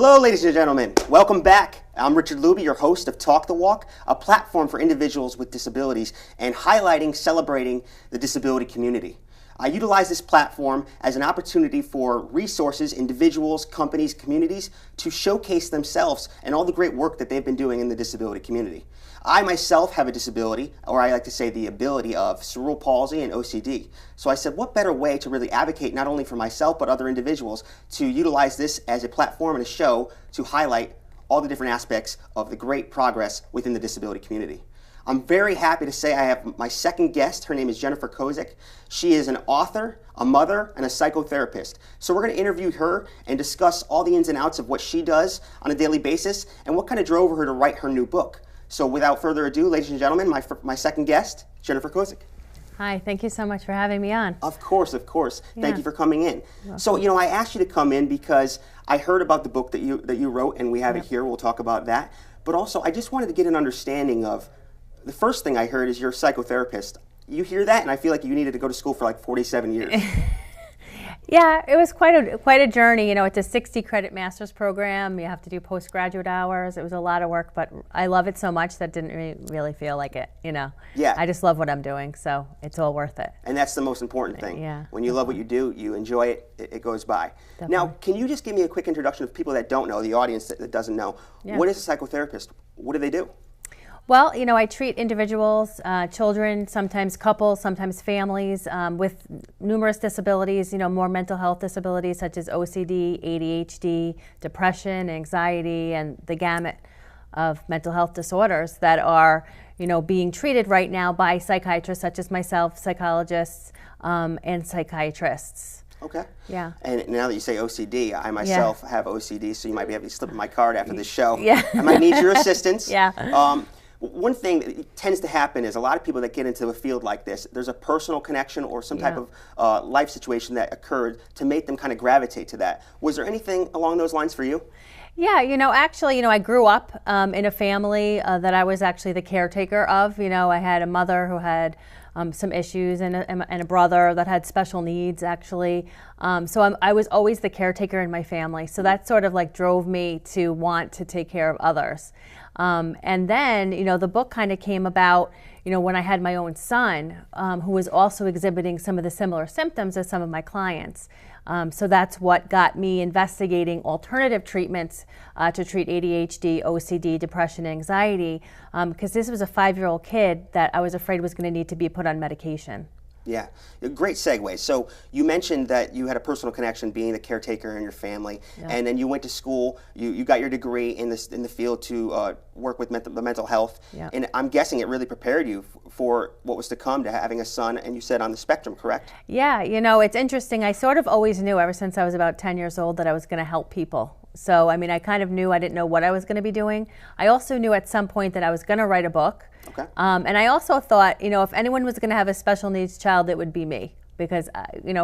Hello, ladies and gentlemen. Welcome back. I'm Richard Luby, your host of Talk the Walk, a platform for individuals with disabilities and highlighting, celebrating the disability community. I utilize this platform as an opportunity for resources, individuals, companies, communities to showcase themselves and all the great work that they've been doing in the disability community. I myself have a disability, or I like to say the ability of cerebral palsy and OCD. So I said, what better way to really advocate not only for myself but other individuals to utilize this as a platform and a show to highlight all the different aspects of the great progress within the disability community. I'm very happy to say I have my second guest. Her name is Jennifer Kozik. She is an author, a mother, and a psychotherapist. So we're going to interview her and discuss all the ins and outs of what she does on a daily basis and what kind of drove her to write her new book. So without further ado, ladies and gentlemen, my second guest, Jennifer Kozik. Hi, thank you so much for having me on. Of course, of course. Yeah. Thank you for coming in. So, I asked you to come in because I heard about the book that you wrote, and we have it here. We'll talk about that. But also, I just wanted to get an understanding of, the first thing I heard is you're a psychotherapist. You hear that, and I feel like you needed to go to school for like 47 years. Yeah, it was quite a journey. It's a 60-credit master's program. You have to do postgraduate hours. It was a lot of work, but I love it so much that didn't really feel like it, Yeah. I just love what I'm doing, so it's all worth it. And that's the most important thing. Yeah. When you love what you do, you enjoy it, it goes by. Definitely. Now, can you just give me a quick introduction of people that don't know, the audience that doesn't know? Yeah. What is a psychotherapist? What do they do? Well, I treat individuals, children, sometimes couples, sometimes families with numerous disabilities, more mental health disabilities such as OCD, ADHD, depression, anxiety, and the gamut of mental health disorders that are, being treated right now by psychiatrists such as myself, psychologists, and psychiatrists. Okay. Yeah. And now that you say OCD, I myself have OCD, so you might be able to slip my card after the show. Yeah. I might need your assistance. Yeah. One thing that tends to happen is a lot of people that get into a field like this, there's a personal connection or some type of life situation that occurred to make them kind of gravitate to that. Was there anything along those lines for you? Yeah, actually, I grew up in a family that I was actually the caretaker of. I had a mother who had some issues and a brother that had special needs, actually. So I was always the caretaker in my family. So that sort of like drove me to want to take care of others. And then, the book kind of came about, when I had my own son, who was also exhibiting some of the similar symptoms as some of my clients. So that's what got me investigating alternative treatments to treat ADHD, OCD, depression, anxiety, because this was a 5-year-old kid that I was afraid was going to need to be put on medication. Yeah, a great segue. So you mentioned that you had a personal connection being the caretaker in your family, and then you went to school, you got your degree in the field to work with the mental health, and I'm guessing it really prepared you for what was to come, to having a son, and you said on the spectrum, correct? Yeah, it's interesting. I sort of always knew ever since I was about 10 years old that I was going to help people. So, I kind of knew I didn't know what I was going to be doing. I also knew at some point that I was going to write a book. Okay. And I also thought, if anyone was going to have a special needs child, it would be me. Because,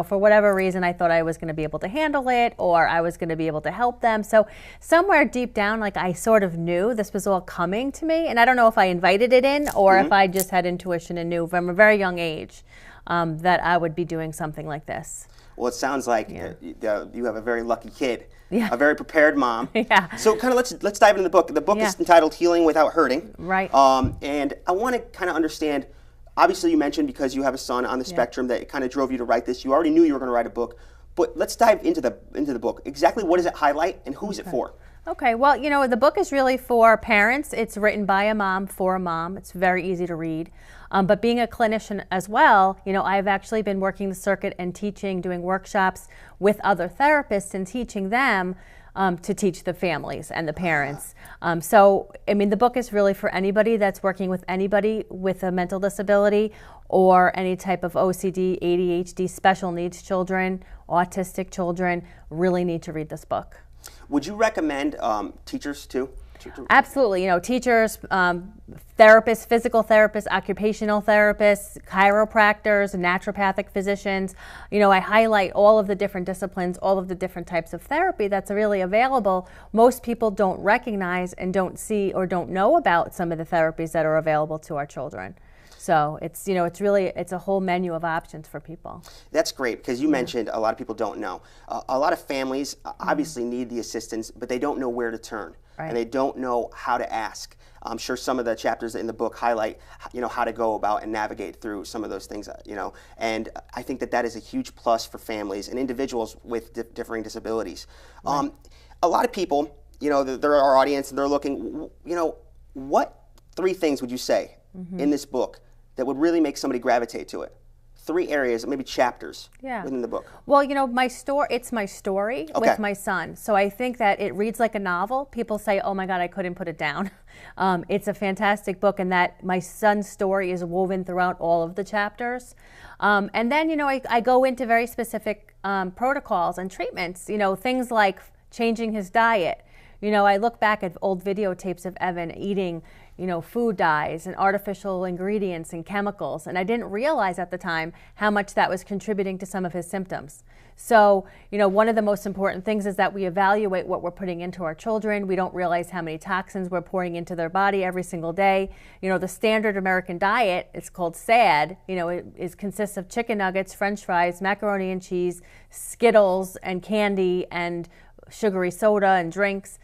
for whatever reason, I thought I was going to be able to handle it, or I was going to be able to help them. So somewhere deep down, I sort of knew this was all coming to me. And I don't know if I invited it in, or if I just had intuition and knew from a very young age that I would be doing something like this. Well, it sounds like you have a very lucky kid. Yeah. A very prepared mom. Yeah. So kind of let's dive into the book. The book is entitled Healing Without Hurting. Right. And I want to kind of understand, obviously you mentioned because you have a son on the spectrum that it kind of drove you to write this. You already knew you were going to write a book, but let's dive into the book. Exactly what does it highlight and who's it for? Okay, well, the book is really for parents. It's written by a mom for a mom. It's very easy to read. But being a clinician as well, I've actually been working the circuit and teaching, doing workshops with other therapists and teaching them to teach the families and the parents. So, the book is really for anybody that's working with anybody with a mental disability or any type of OCD, ADHD, special needs children, autistic children really need to read this book. Would you recommend teachers too? Absolutely. Teachers, therapists, physical therapists, occupational therapists, chiropractors, naturopathic physicians. I highlight all of the different disciplines, all of the different types of therapy that's really available. Most people don't recognize and don't see or don't know about some of the therapies that are available to our children. So it's, you know, it's really, it's a whole menu of options for people. That's great, because you mentioned a lot of people don't know. A lot of families obviously need the assistance, but they don't know where to turn, and they don't know how to ask. I'm sure some of the chapters in the book highlight, you know, how to go about and navigate through some of those things, you know, and I think that that is a huge plus for families and individuals with differing disabilities. A lot of people, you know, they're our audience and they're looking, you know, what 3 things would you say in this book that would really make somebody gravitate to it? 3 areas, maybe chapters within the book. Well, you know, it's my story with my son. So I think that it reads like a novel. People say, oh my God, I couldn't put it down. It's a fantastic book, and that my son's story is woven throughout all of the chapters. And then, you know, I go into very specific protocols and treatments, you know, things like changing his diet. You know, I look back at old videotapes of Evan eating, you know, food dyes and artificial ingredients and chemicals, and I didn't realize at the time how much that was contributing to some of his symptoms. So, you know, one of the most important things is that we evaluate what we're putting into our children. We don't realize how many toxins we're pouring into their body every single day. You know, the standard American diet, it's called SAD, you know, it consists of chicken nuggets, French fries, macaroni and cheese, Skittles and candy and sugary soda and drinks.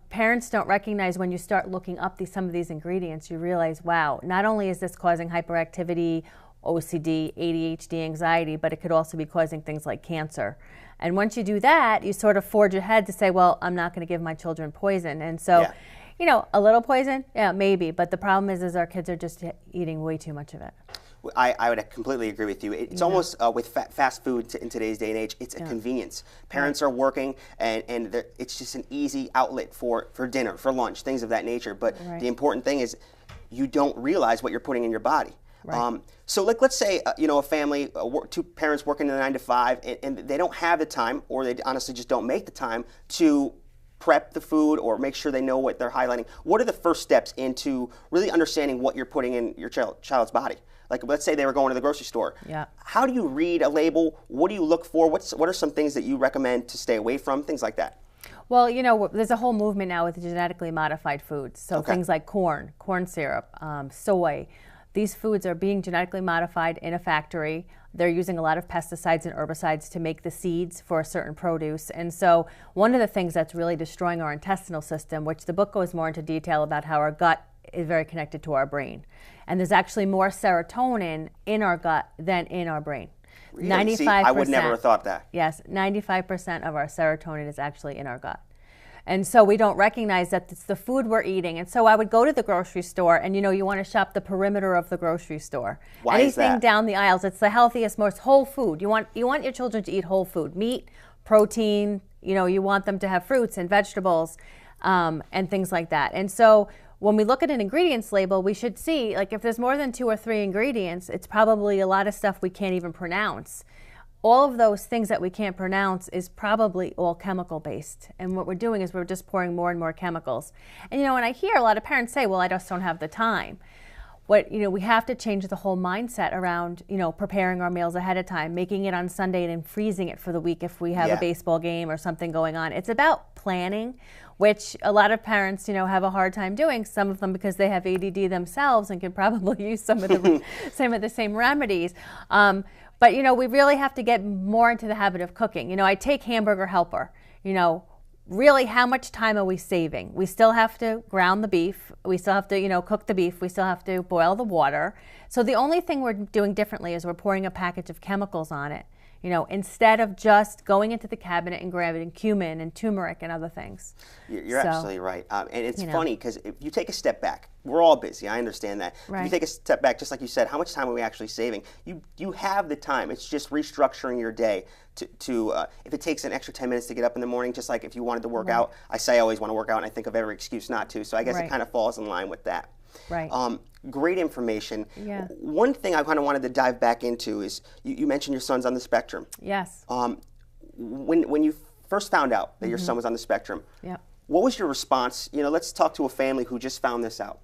Parents don't recognize when you start looking up some of these ingredients, you realize, wow, not only is this causing hyperactivity, OCD, ADHD, anxiety, but it could also be causing things like cancer. And once you do that, you sort of forge ahead to say, well, I'm not going to give my children poison. And so, you know, a little poison, yeah, maybe, but the problem is our kids are just eating way too much of it. I would completely agree with you. It's almost with fast food in today's day and age, it's a convenience. Parents are working, and it's just an easy outlet for dinner, for lunch, things of that nature. But the important thing is you don't realize what you're putting in your body. So let's say, you know, a family, 2 parents working a 9 to 5, and they don't have the time, or they honestly just don't make the time to prep the food or make sure they know what they're highlighting. What are the first steps into really understanding what you're putting in your child's body? Like, let's say they were going to the grocery store. How do you read a label? What do you look for? What are some things that you recommend to stay away from? Things like that. Well, you know, there's a whole movement now with genetically modified foods. So things like corn syrup, soy. These foods are being genetically modified in a factory. They're using a lot of pesticides and herbicides to make the seeds for a certain produce. And so one of the things that's really destroying our intestinal system, which the book goes more into detail about how our gut is very connected to our brain. And there's actually more serotonin in our gut than in our brain. Really? 95%. See, I would never have thought that. Yes, 95% of our serotonin is actually in our gut. And so we don't recognize that it's the food we're eating. And so I would go to the grocery store, and you know, you want to shop the perimeter of the grocery store. Why is that? Anything down the aisles, it's the healthiest, most whole food. You want your children to eat whole food, meat, protein, you know, you want them to have fruits and vegetables and things like that. And so when we look at an ingredients label, we should see, like, if there's more than 2 or 3 ingredients, it's probably a lot of stuff we can't even pronounce. All of those things that we can't pronounce is probably all chemical based. And what we're doing is we're just pouring more and more chemicals. And, you know, and I hear a lot of parents say, well, I just don't have the time. You know, we have to change the whole mindset around, you know, preparing our meals ahead of time, making it on Sunday and then freezing it for the week if we have a baseball game or something going on. It's about planning, which a lot of parents, you know, have a hard time doing. Some of them because they have ADD themselves and can probably use some of the same remedies. But, you know, we really have to get more into the habit of cooking. You know, I take Hamburger Helper. You know, really, how much time are we saving? We still have to ground the beef. We still have to, you know, cook the beef. We still have to boil the water. So the only thing we're doing differently is we're pouring a package of chemicals on it, you know, instead of just going into the cabinet and grabbing cumin and turmeric and other things. You're absolutely right. And it's funny because if you take a step back, we're all busy. I understand that. If you take a step back, just like you said, how much time are we actually saving? You have the time. It's just restructuring your day to if it takes an extra 10 minutes to get up in the morning, just like if you wanted to work out. I say I always want to work out, and I think of every excuse not to. So I guess it kind of falls in line with that. Great information. One thing I kind of wanted to dive back into is you mentioned your son's on the spectrum. Yes. When you first found out that your son was on the spectrum, what was your response? You know, let's talk to a family who just found this out.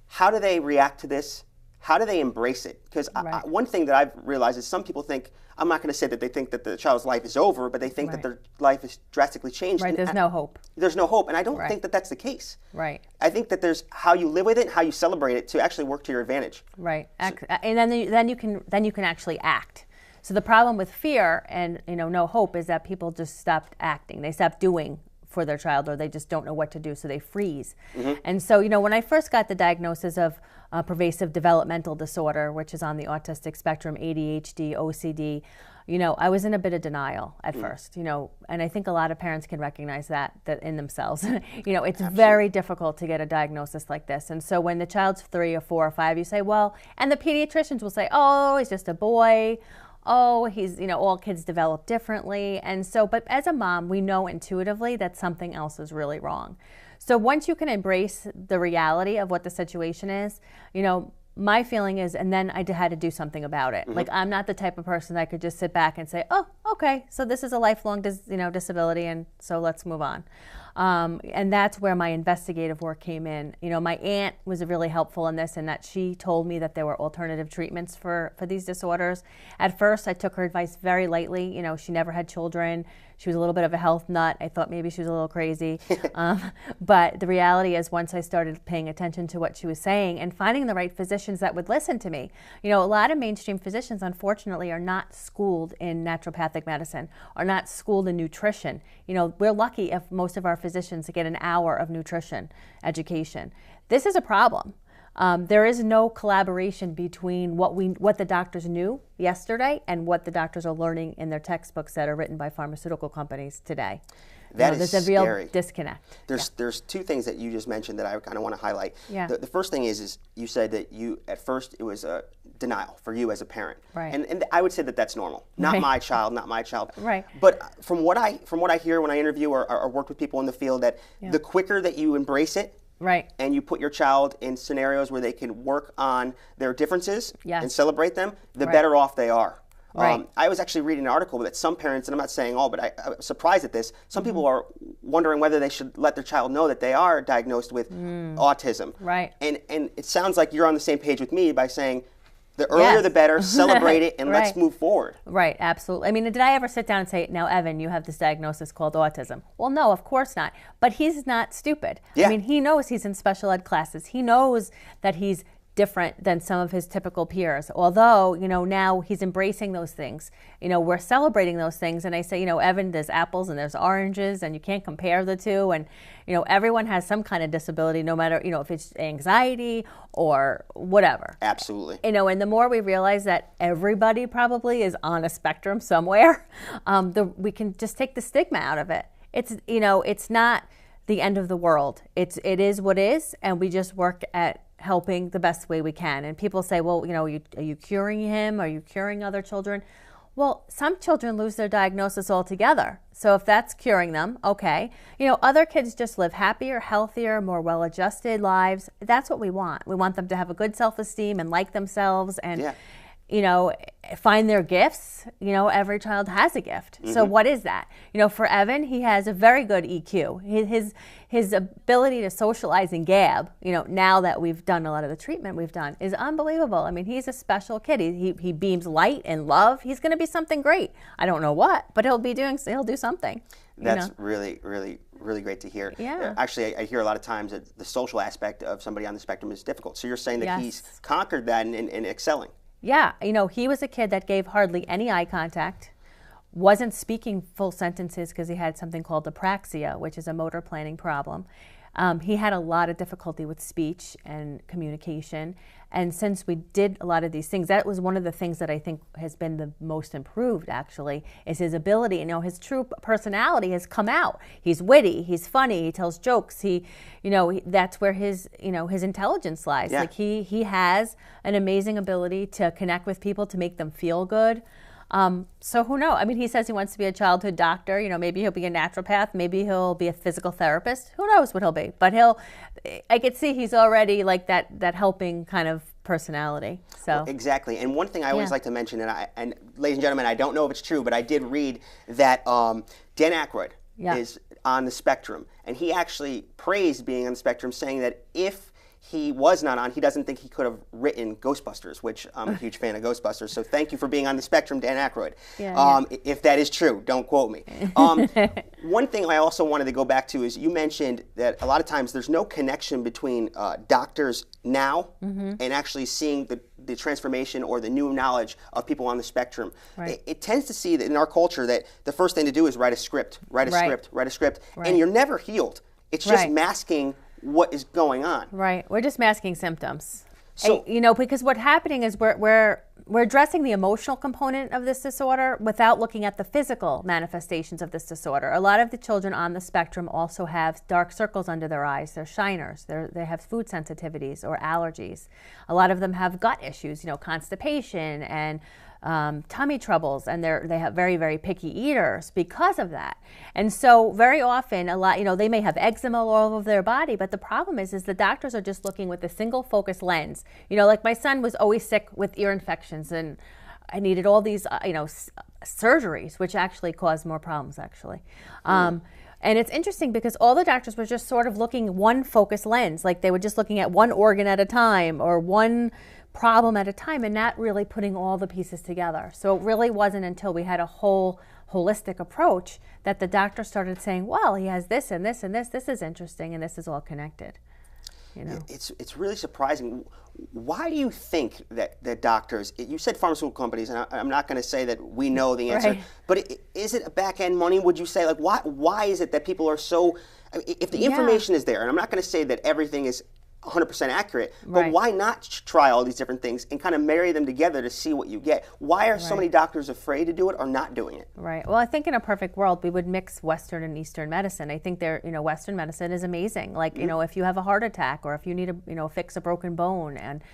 How do they react to this? how do they embrace it? Because one thing that I've realized is some people think, I'm not going to say that they think that the child's life is over, but they think that their life is drastically changed. Right, there's no hope. There's no hope, and I don't think that that's the case. Right. I think that there's how you live with it and how you celebrate it to actually work to your advantage. Right, and then you can actually act. So the problem with fear and no hope is that people just stopped acting. They stopped doing for their child, or they just don't know what to do, so they freeze. And so when I first got the diagnosis of pervasive developmental disorder, which is on the autistic spectrum, ADHD, OCD, I was in a bit of denial at first, and I think a lot of parents can recognize that in themselves. It's very difficult to get a diagnosis like this. And so when the child's 3 or 4 or 5, you say, well, and the pediatricians will say, oh, he's just a boy. Oh, he's, all kids develop differently. And so, but as a mom, we know intuitively that something else is really wrong. So once you can embrace the reality of what the situation is, my feeling is, and then I had to do something about it. Like, I'm not the type of person that could just sit back and say, oh, okay, so this is a lifelong disability, and so let's move on. And that's where my investigative work came in. My aunt was really helpful in this, in that she told me that there were alternative treatments for these disorders. At first, I took her advice very lightly. She never had children. She was a little bit of a health nut. I thought maybe she was a little crazy. But the reality is, once I started paying attention to what she was saying and finding the right physicians that would listen to me, a lot of mainstream physicians, unfortunately, are not schooled in naturopathic medicine, are not schooled in nutrition. We're lucky if most of our physicians get an hour of nutrition education. This is a problem. There is no collaboration between what the doctors knew yesterday and what the doctors are learning in their textbooks that are written by pharmaceutical companies today. There's a real disconnect. There's two things that you just mentioned that I kind of want to highlight. Yeah. The first thing is you said that at first it was a denial for you as a parent. Right. And I would say that that's normal. Not my child, not my child. Right. But from what I hear when I interview or work with people in the field, that the quicker that you embrace it, right, and you put your child in scenarios where they can work on their differences and celebrate them, the better off they are. Right. I was actually reading an article that some parents, and I'm not saying all, but I was surprised at this, some people are wondering whether they should let their child know that they are diagnosed with autism. Right. And it sounds like you're on the same page with me by saying the earlier the better, celebrate it, and let's move forward. Right, absolutely. I mean, did I ever sit down and say, now, Evan, you have this diagnosis called autism? Well, no, of course not. But he's not stupid. Yeah. I mean, he knows he's in special ed classes. He knows that he's different than some of his typical peers. Although, now he's embracing those things. We're celebrating those things. And I say, Evan, there's apples and there's oranges, and you can't compare the two. And, everyone has some kind of disability, no matter, if it's anxiety or whatever. Absolutely. And the more we realize that everybody probably is on a spectrum somewhere, we can just take the stigma out of it. It's not the end of the world. It is what is, and we just work at helping the best way we can. And people say, well, are you curing him? Are you curing other children? Well, some children lose their diagnosis altogether. So if that's curing them, okay. Other kids just live happier, healthier, more well-adjusted lives. That's what we want. We want them to have a good self-esteem and like themselves and, find their gifts. Every child has a gift. So what is that? For Evan, he has a very good EQ. His ability to socialize and gab, now that we've done a lot of the treatment we've done, is unbelievable. I mean, he's a special kid. He beams light and love. He's going to be something great. I don't know what, but he'll do something. That's really, really, really great to hear. Yeah. Actually, I hear a lot of times that the social aspect of somebody on the spectrum is difficult. So you're saying that he's conquered that and excelling. Yeah, he was a kid that gave hardly any eye contact, wasn't speaking full sentences because he had something called Apraxia, which is a motor planning problem. He had a lot of difficulty with speech and communication. And since we did a lot of these things, that was one of the things that I think has been the most improved, actually, is his ability. His true personality has come out. He's witty, he's funny, he tells jokes. That's where his intelligence lies. Yeah. Like he has an amazing ability to connect with people, to make them feel good. So who knows? I mean, he says he wants to be a childhood doctor. Maybe he'll be a naturopath. Maybe he'll be a physical therapist. Who knows what he'll be? But I could see he's already like that helping kind of personality. So well, exactly. And one thing I always like to mention, and ladies and gentlemen, I don't know if it's true, but I did read that Dan Aykroyd is on the spectrum, and he actually praised being on the spectrum, saying that if he was not on, he doesn't think he could have written Ghostbusters, which I'm a huge fan of Ghostbusters. So thank you for being on the spectrum, Dan Aykroyd. If that is true, don't quote me. One thing I also wanted to go back to is you mentioned that a lot of times there's no connection between doctors now and actually seeing the transformation or the new knowledge of people on the spectrum. Right. It tends to see that in our culture that the first thing to do is write a script, and you're never healed. It's just masking what is going on. Right. We're just masking symptoms. So, and, because what's happening is we're addressing the emotional component of this disorder without looking at the physical manifestations of this disorder. A lot of the children on the spectrum also have dark circles under their eyes. They're shiners. They have food sensitivities or allergies. A lot of them have gut issues, constipation and tummy troubles, and they have very, very picky eaters because of that. And so very often, they may have eczema all over their body, but the problem is the doctors are just looking with a single focus lens. Like my son was always sick with ear infections, and I needed all these, surgeries, which actually caused more problems, actually. And it's interesting because all the doctors were just sort of looking one focus lens, like they were just looking at one organ at a time or one problem at a time and not really putting all the pieces together. So it really wasn't until we had a whole holistic approach that the doctor started saying, well, he has this and this and this is interesting, and this is all connected. It's really surprising. Why do you think that doctors, you said pharmaceutical companies, and I'm not going to say that we know the answer, but is it a back-end money, would you say? Like, why is it that people are so, if the information is there, and I'm not going to say that everything is 100% accurate, but why not try all these different things and kind of marry them together to see what you get? Why are so many doctors afraid to do it or not doing it? Right. Well, I think in a perfect world, we would mix Western and Eastern medicine. I think Western medicine is amazing. Like, if you have a heart attack or if you need to, fix a broken bone, and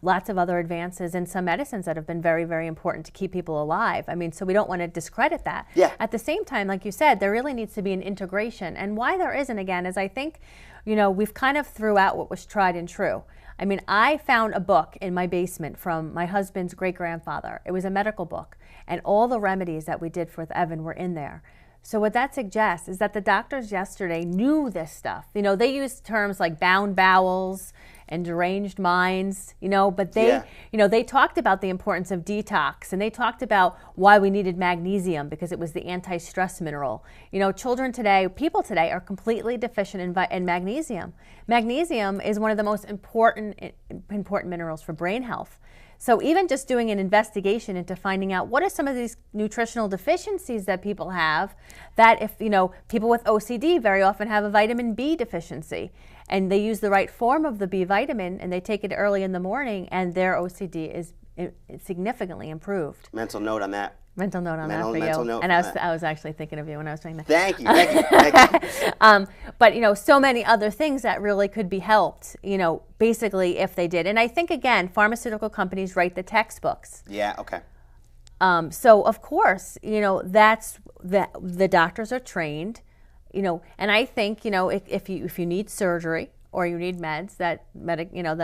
lots of other advances in some medicines that have been very, very important to keep people alive. I mean, so we don't want to discredit that. Yeah. At the same time, like you said, there really needs to be an integration. And why there isn't, again, is I think, we've kind of threw out what was tried and true. I mean, I found a book in my basement from my husband's great-grandfather. It was a medical book, and all the remedies that we did for Evan were in there. So what that suggests is that the doctors yesterday knew this stuff. They used terms like bound bowels and deranged minds, but they talked about the importance of detox, and they talked about why we needed magnesium because it was the anti-stress mineral. People today are completely deficient in magnesium. Magnesium is one of the most important minerals for brain health. So even just doing an investigation into finding out what are some of these nutritional deficiencies that people have, that if, people with OCD very often have a vitamin B deficiency, and they use the right form of the B vitamin and they take it early in the morning, and their OCD is significantly improved. Mental note on that. Mental note on that for mental you. Note And I was actually thinking of you when I was doing that. Thank you. But so many other things that really could be helped, basically if they did. And I think, again, pharmaceutical companies write the textbooks. Yeah, okay. So of course, that's the doctors are trained, and I think, if you need surgery or you need meds, that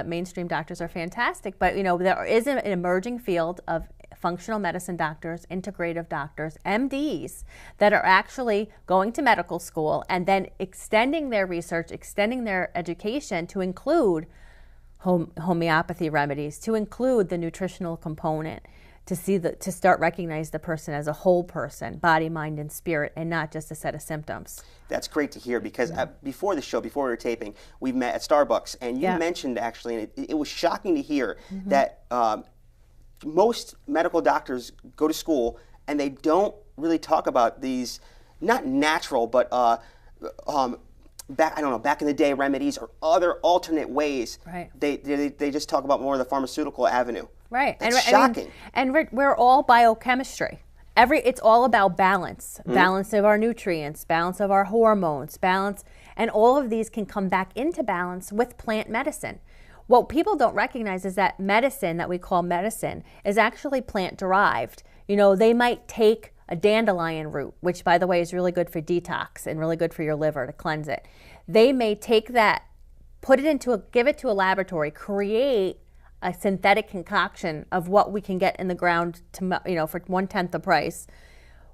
mainstream doctors are fantastic. But there is an emerging field of functional medicine doctors, integrative doctors, MDs, that are actually going to medical school and then extending their research, extending their education to include homeopathy remedies, to include the nutritional component, to start recognize the person as a whole person, body, mind, and spirit, and not just a set of symptoms. That's great to hear, because before the show, before we were taping, we met at Starbucks, and you mentioned actually, and it was shocking to hear that most medical doctors go to school and they don't really talk about these, not natural, but back in the day remedies or other alternate ways. Right. They just talk about more of the pharmaceutical avenue. Right. It's shocking. And we're all biochemistry. It's all about balance. Balance of our nutrients, balance of our hormones, balance, and all of these can come back into balance with plant medicine. What people don't recognize is that medicine that we call medicine is actually plant-derived. They might take a dandelion root, which, by the way, is really good for detox and really good for your liver to cleanse it. They may take that, give it to a laboratory, create a synthetic concoction of what we can get in the ground for 1/10 the price.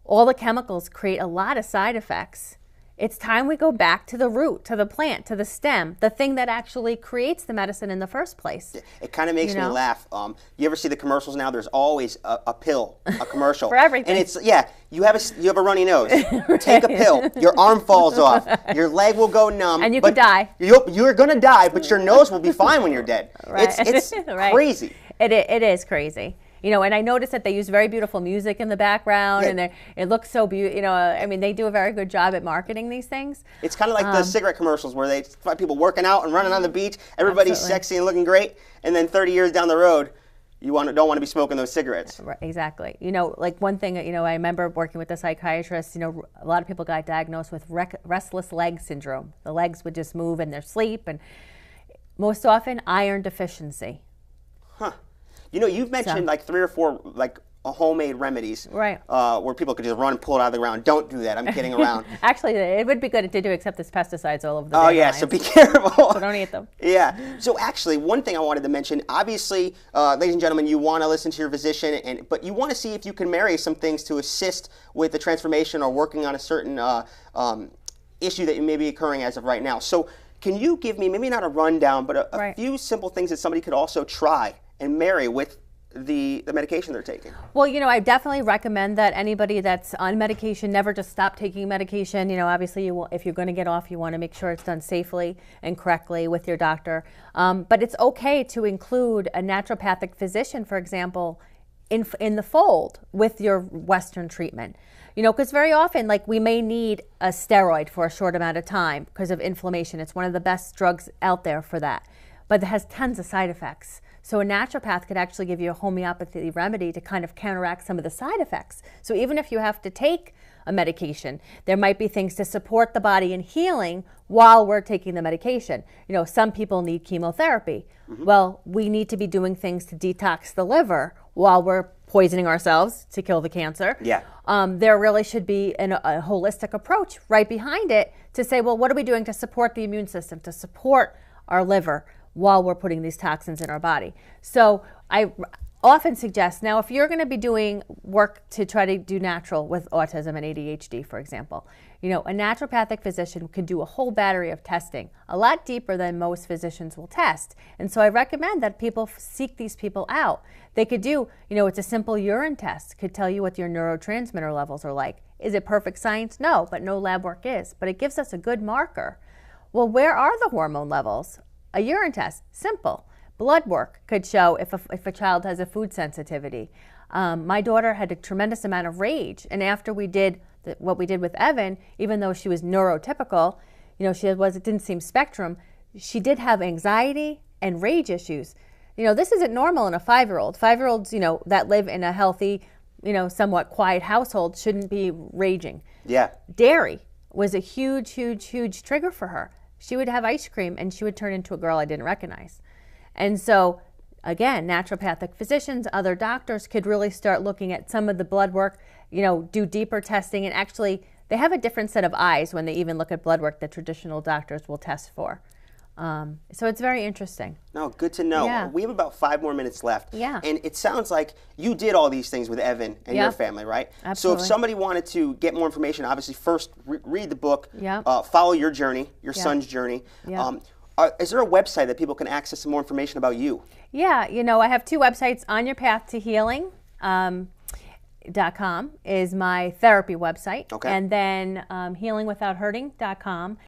All the chemicals create a lot of side effects. it's time we go back to the root, to the plant, to the stem, the thing that actually creates the medicine in the first place. It kind of makes me laugh. You ever see the commercials now? There's always a pill, a commercial. For everything. And it's, you have a runny nose. Take a pill. Your arm falls off. Your leg will go numb. And you could die. You're going to die, but your nose will be fine when you're dead. Right. It's right. crazy. It is crazy. And I noticed that they use very beautiful music in the background, and it looks so beautiful. I mean, they do a very good job at marketing these things. It's kind of like the cigarette commercials where they find people working out and running on the beach. Everybody's sexy and looking great, and then 30 years down the road, you don't want to be smoking those cigarettes. Right, exactly. Like one thing, I remember working with a psychiatrist, a lot of people got diagnosed with restless leg syndrome. The legs would just move in their sleep, and most often iron deficiency. Huh. You've mentioned like 3 or 4 like homemade remedies, right? Where people could just run and pull it out of the ground. Don't do that. I'm kidding around. Actually, it would be good to do, except there's pesticides all over the. Oh yeah, so be careful. So don't eat them. Yeah. So actually, one thing I wanted to mention. Obviously, ladies and gentlemen, you want to listen to your physician, but you want to see if you can marry some things to assist with the transformation or working on a certain issue that may be occurring as of right now. So can you give me maybe not a rundown, but a few simple things that somebody could also try and marry with the medication they're taking? Well, I definitely recommend that anybody that's on medication never just stop taking medication. Obviously, if you're going to get off, you want to make sure it's done safely and correctly with your doctor. But it's okay to include a naturopathic physician, for example, in the fold with your Western treatment. Because very often, like, we may need a steroid for a short amount of time because of inflammation. It's one of the best drugs out there for that, but it has tons of side effects. So a naturopath could actually give you a homeopathy remedy to kind of counteract some of the side effects. So even if you have to take a medication, there might be things to support the body in healing while we're taking the medication. Some people need chemotherapy. Mm-hmm. Well, we need to be doing things to detox the liver while we're poisoning ourselves to kill the cancer. Yeah. There really should be a holistic approach right behind it to say, well, what are we doing to support the immune system, to support our liver while we're putting these toxins in our body? So I often suggest, now if you're going to be doing work to try to do natural with autism and ADHD, for example, a naturopathic physician could do a whole battery of testing, a lot deeper than most physicians will test. And so I recommend that people seek these people out. They could do, it's a simple urine test, could tell you what your neurotransmitter levels are like. Is it perfect science? No, but no lab work is. But it gives us a good marker. Well, where are the hormone levels? A urine test, simple. Blood work could show if a child has a food sensitivity. My daughter had a tremendous amount of rage, and after we did what we did with Evan, even though she was neurotypical, it didn't seem spectrum, she did have anxiety and rage issues. This isn't normal in a 5-year-old. 5-year-olds, that live in a healthy, somewhat quiet household shouldn't be raging. Yeah. Dairy was a huge, huge, huge trigger for her. She would have ice cream and she would turn into a girl I didn't recognize. And so, again, naturopathic physicians, other doctors could really start looking at some of the blood work, do deeper testing, and actually they have a different set of eyes when they even look at blood work that traditional doctors will test for. So it's very interesting. No, good to know. Yeah. We have about 5 more minutes left. Yeah. And it sounds like you did all these things with Evan and your family, right? Absolutely. So if somebody wanted to get more information, obviously first read the book, Yeah. Follow your journey, your son's journey. Yeah. Is there a website that people can access some more information about you? Yeah, I have 2 websites. On Your Path to Healing. .com is my therapy website. Okay. And then healingwithouthurting.com